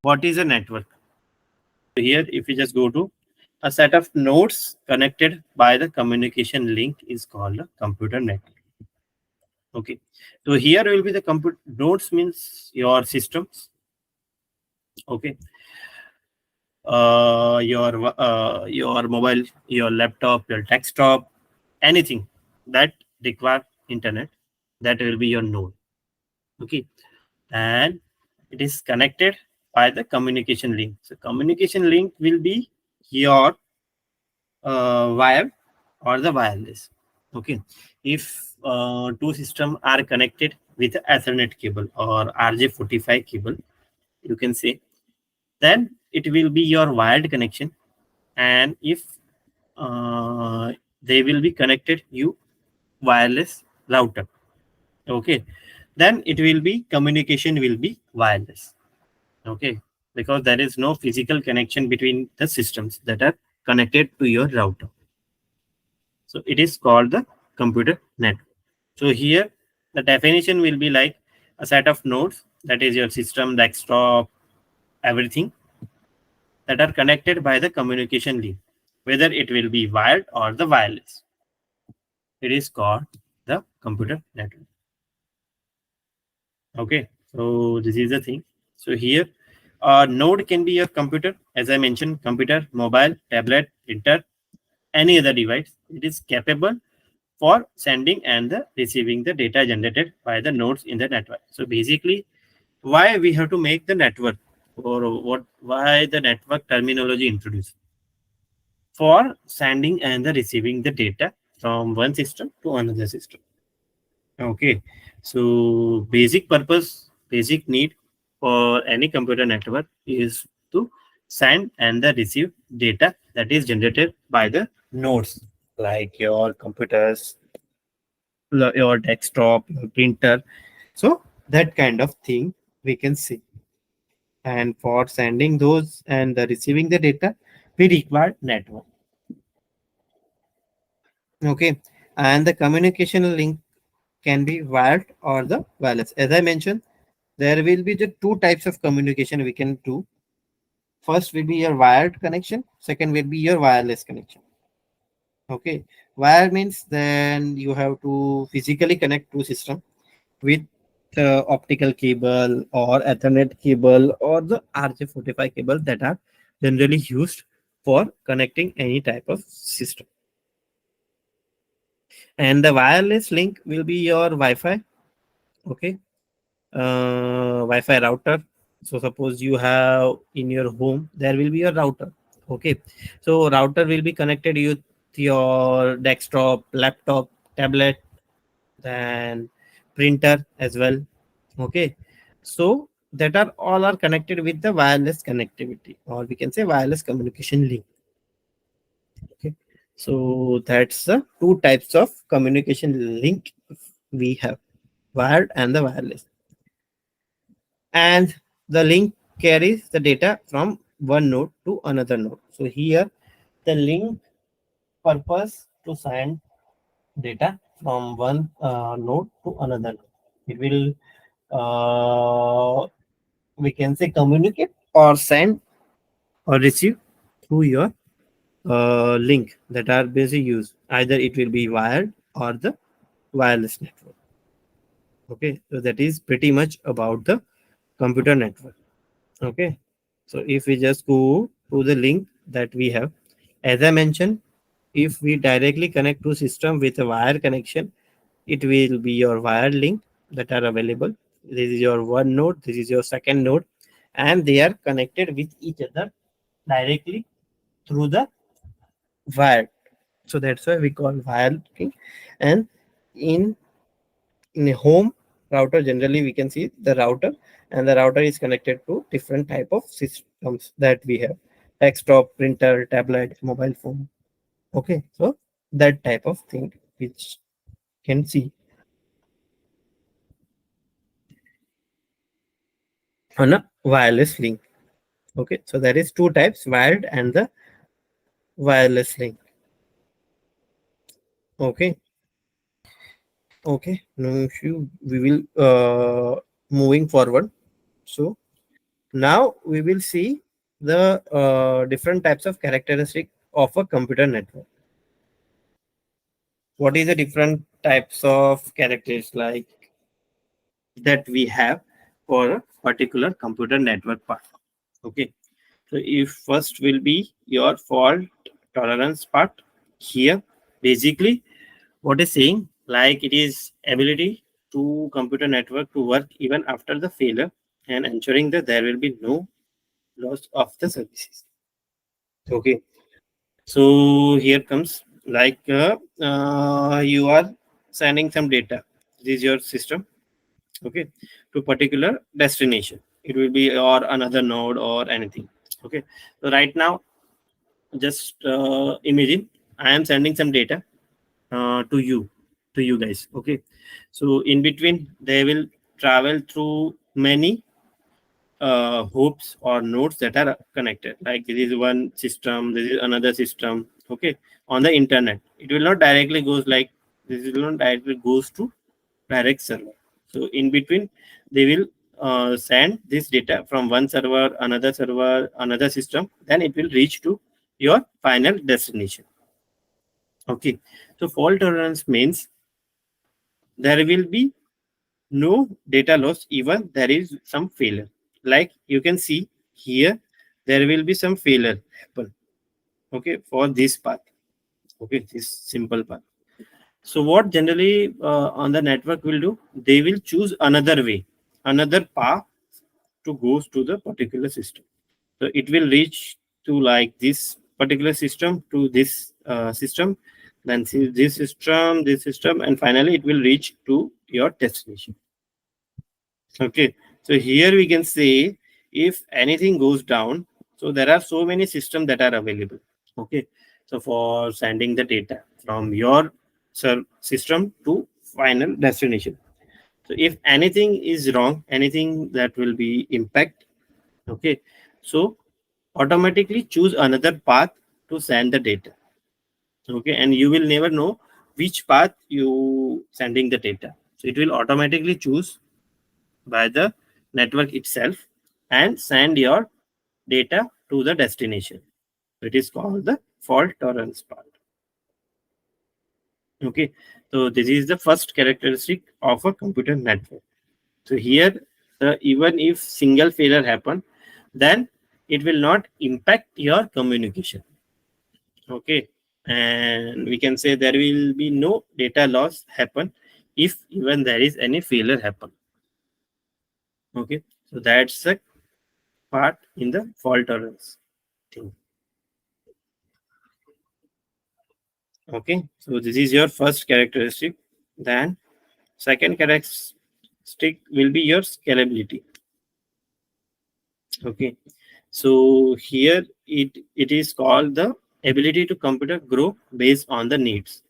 What is a network? So here, if you just go to a set of nodes connected by the communication link is called a computer network. Okay. So here will be the computer nodes means your systems. Okay. Your mobile, your laptop, your desktop, anything that require internet, that will be your node. Okay. And it is connected by the communication link. So communication link will be your wired or the wireless. Okay. If two systems are connected with Ethernet cable or RJ45 cable, you can say, then it will be your wired connection. And if they will be connected you wireless router, okay, then it will be communication will be wireless. Okay, because there is no physical connection between the systems that are connected to your router. So it is called the computer network. So here the definition will be like a set of nodes, that is your system, desktop, everything, that are connected by the communication link, whether it will be wired or the wireless. It is called the computer network. Okay, so this is the thing. So here, a node can be your computer, as I mentioned, computer, mobile, tablet, printer, any other device. It is capable for sending and the receiving the data generated by the nodes in the network. So basically, why we have to make the network, or what, why the network terminology introduced? For sending and the receiving the data from one system to another system. Okay, so basic purpose, basic need for any computer network is to send and the receive data that is generated by the nodes, like your computers, your desktop, your printer. So that kind of thing we can see. And for sending those and the receiving the data, we require network. Okay, and the communication link can be wired or the wireless. As I mentioned, there will be the two types of communication we can do. First will be your wired connection. Second will be your wireless connection. Okay, wire means then you have to physically connect two system with optical cable or Ethernet cable or the RJ45 cable that are generally used for connecting any type of system. And the wireless link will be your Wi-Fi. Okay, Wi-Fi router. So suppose you have in your home, there will be a router. Okay, so router will be connected with your desktop, laptop, tablet, and printer as well. Okay, so that are all are connected with the wireless connectivity, or we can say wireless communication link. Okay, so that's the two types of communication link we have, wired and the wireless. And the link carries the data from one node to another node. So here the link purpose to send data from one node to another node. It will we can say communicate or send or receive through your link that are basically used. Either it will be wired or the wireless network. Okay, so that is pretty much about the computer network. Okay, so if we just go to the link that we have, as I mentioned, if we directly connect to system with a wire connection, it will be your wired link that are available. This is your one node, this is your second node, and they are connected with each other directly through the wire. So that's why we call wire link. And in in a home router, generally we can see the router, and the router is connected to different type of systems that we have: desktop, printer, tablet, mobile phone. Okay, so that type of thing which can see on a wireless link. Okay, so there is two types: wired and the wireless link. Okay, okay, no issue. We will moving forward. So Now we will see the different types of characteristic of a computer network. What is the different types of characters like that we have for a particular computer network part? Okay, so if first will be your fault tolerance part. Here basically what is saying, like, it is ability to computer network to work even after the failure and ensuring that there will be no loss of the services. Okay, so here comes, like, you are sending some data. This is your system, okay, to particular destination. It will be or another node or anything. Okay, so right now, just imagine I am sending some data to you guys. Okay, so in between they will travel through many hoops or nodes that are connected. Like, this is one system, this is another system. Okay, on the internet, it will not directly goes like this. Will not directly goes to direct server. So in between, they will send this data from one server, another system. Then it will reach to your final destination. Okay, so fault tolerance means there will be no data loss even there is some failure. Like you can see here, there will be some failure happen. Okay, for this path. Okay, this simple path. So what generally on the network will do, they will choose another way, another path to goes to the particular system. So it will reach to like this particular system to this system, then see this system, and finally it will reach to your destination. Okay, so here we can say if anything goes down, so there are so many systems that are available. Okay, so for sending the data from your system to final destination. So if anything is wrong, anything that will be impact, okay, so automatically choose another path to send the data. Okay, and you will never know which path you sending the data. So it will automatically choose by the network itself and send your data to the destination. It is called the fault tolerance part. Okay, so this is the first characteristic of a computer network. So here, even if single failure happen, then it will not impact your communication. Okay, and we can say there will be no data loss happen if even there is any failure happen. Okay, so that's the part in the fault tolerance thing. Okay, so this is your first characteristic. Then second characteristic will be your scalability. Okay, so here it is called the ability to computer grow based on the needs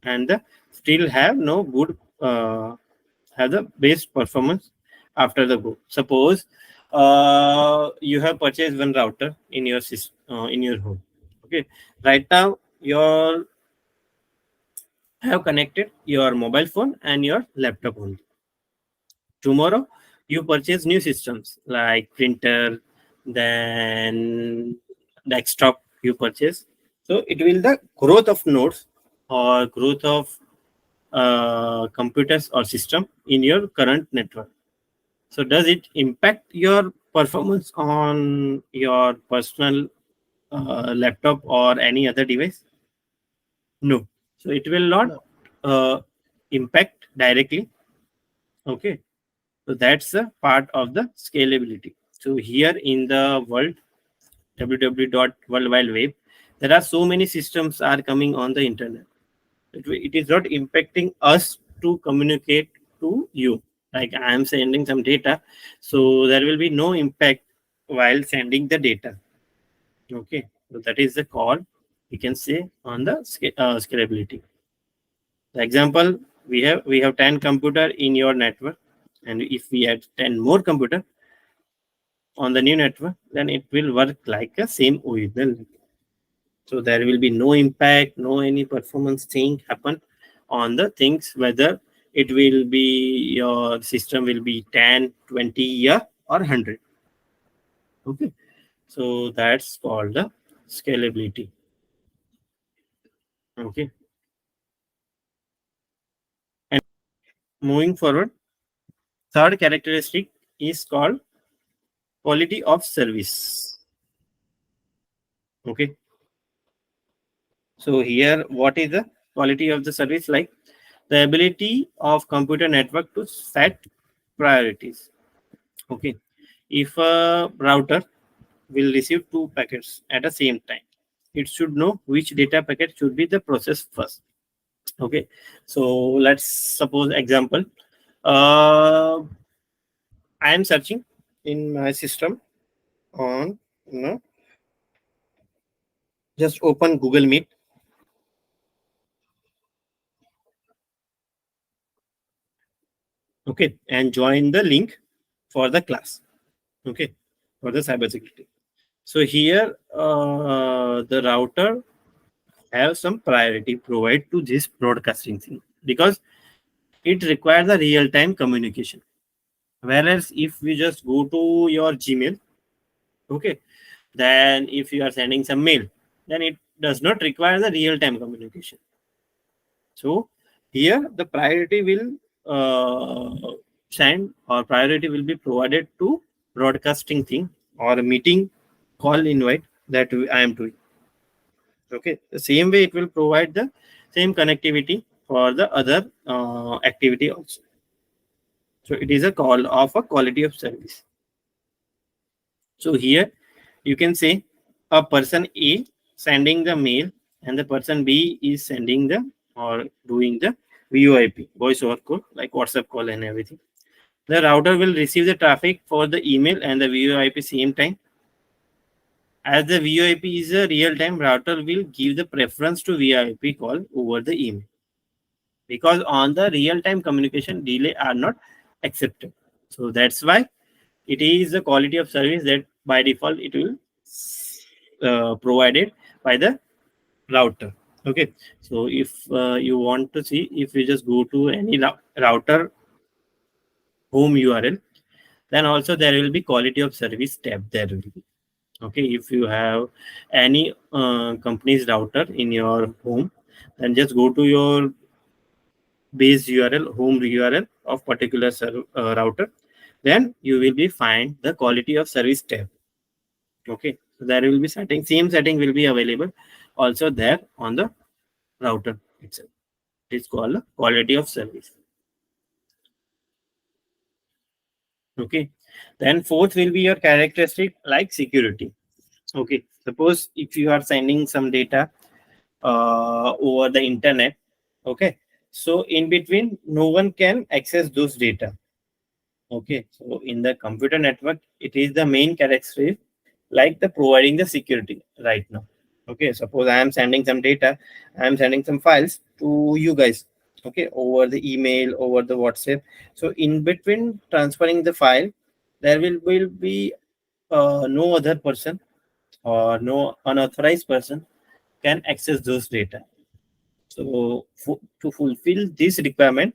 and the still have no good have the best performance after the go. Suppose you have purchased one router in your system in your home. Okay, right now your have connected your mobile phone and your laptop only. Tomorrow you purchase new systems like printer, then desktop you purchase. So it will the growth of nodes or growth of computers or system in your current network. So does it impact your performance on your personal laptop or any other device? No. So it will not No. uh, impact directly. Okay. So that's a part of the scalability. So here in the world, www.world wide web, there are so many systems are coming on the internet. It is not impacting us to communicate to you. Like I am sending some data, so there will be no impact while sending the data. Okay, so that is the call we can say on the scalability. The example, we have 10 computer in your network, and if we add 10 more computer on the new network, then it will work like a same original. So there will be no impact, no any performance thing happen on the things, whether it will be your system will be 10, 20 year or 100. Okay, so that's called the scalability. Okay, and moving forward, third characteristic is called quality of service. Okay, so here, what is the quality of the service? Like the ability of computer network to set priorities. Okay, if a router will receive two packets at the same time, it should know which data packet should be the process first. Okay, so let's suppose example. Uh, I am searching in my system on, you know, just open Google Meet. Okay, and join the link for the class. Okay, for the cybersecurity. So here, the router have some priority provide to this broadcasting thing because it requires a real time communication. Whereas if we just go to your Gmail, okay, then if you are sending some mail, then it does not require the real time communication. So here the priority will send or priority will be provided to broadcasting thing or a meeting call invite that I am doing. Okay, the same way it will provide the same connectivity for the other activity also. So it is a call of a quality of service. So here you can say a person A sending the mail and the person B is sending the or doing the VoIP, voice over call, like WhatsApp call and everything. The router will receive the traffic for the email and the VoIP same time. As the VoIP is a real time, router will give the preference to VoIP call over the email because on the real time communication delay are not accepted. So that's why it is the quality of service that by default it will provided by the router. Okay, so if you want to see, if you just go to any router home URL, then also there will be quality of service tab there will be. Okay, if you have any company's router in your home, then just go to your base URL, home URL of particular router, then you will be find the quality of service tab. Okay, so there will be setting, same setting will be available also there on the router itself. It's called the quality of service. Okay, then fourth will be your characteristic like security. Okay, suppose if you are sending some data over the internet, okay, so in between no one can access those data. Okay, so in the computer network, it is the main characteristic like the providing the security right now. Okay, suppose I am sending some data, I am sending some files to you guys. Okay, over the email, over the WhatsApp. So in between transferring the file, there will be no other person or no unauthorized person can access those data. So to fulfill this requirement,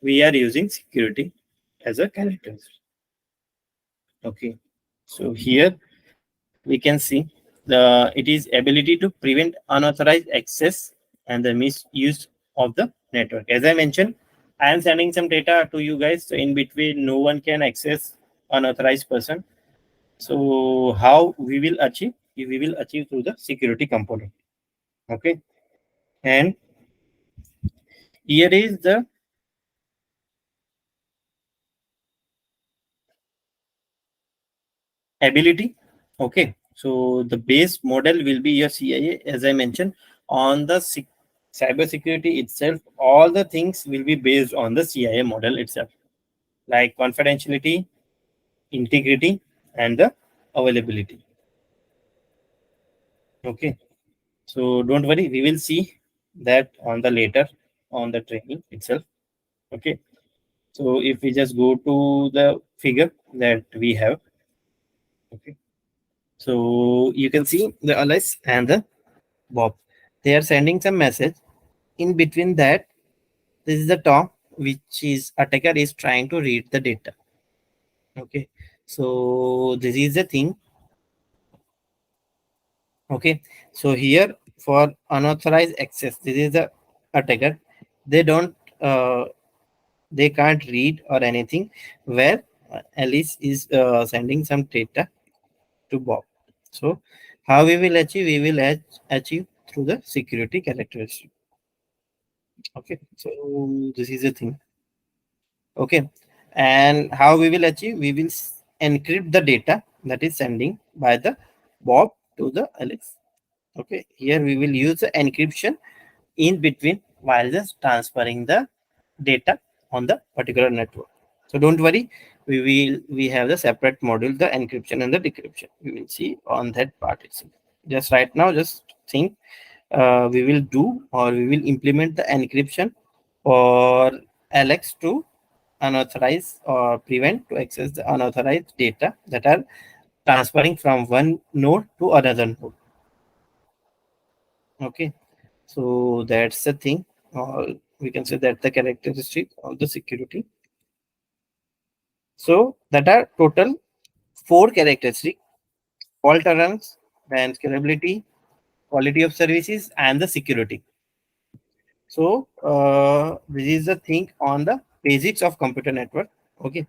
we are using security as a character. Okay, so here we can see it is ability to prevent unauthorized access and the misuse of the network. As I mentioned, I am sending some data to you guys. So in between, no one can access unauthorized person. So how we will achieve? We will achieve through the security component. Okay, and here is the ability. Okay, so the base model will be your CIA, as I mentioned, on the cyber security itself. All the things will be based on the CIA model itself, like confidentiality, integrity, and the availability. Okay, so don't worry, we will see that on the later on the training itself. Okay, so if we just go to the figure that we have, okay, so you can see the Alice and the Bob. They are sending some message. In between that, this is the Tom, which is attacker is trying to read the data. Okay, So this is the thing. Okay, so here for unauthorized access, this is the attacker. They don't, they can't read or anything where Alice is sending some data to Bob. So how we will achieve? We will achieve through the security characteristic. Okay, so this is the thing. Okay, and how we will achieve? We will encrypt the data that is sending by the Bob to the Alice. Okay, here we will use the encryption in between while just transferring the data on the particular network. So don't worry, we have the separate module, the encryption and the decryption. We will see on that part itself. Just right now, just think, we will do or we will implement the encryption for Alex to unauthorized or prevent to access the unauthorized data that are transferring from one node to another node. Okay, so that's the thing. We can say that the characteristic of the security. So that are total four characteristics: fault tolerance, then scalability, quality of services, and the security. So this is the thing on the basics of computer network. Okay.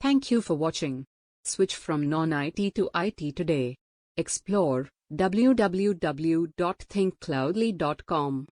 Thank you for watching. Switch from non-IT to IT today. Explore www.thinkcloudly.com.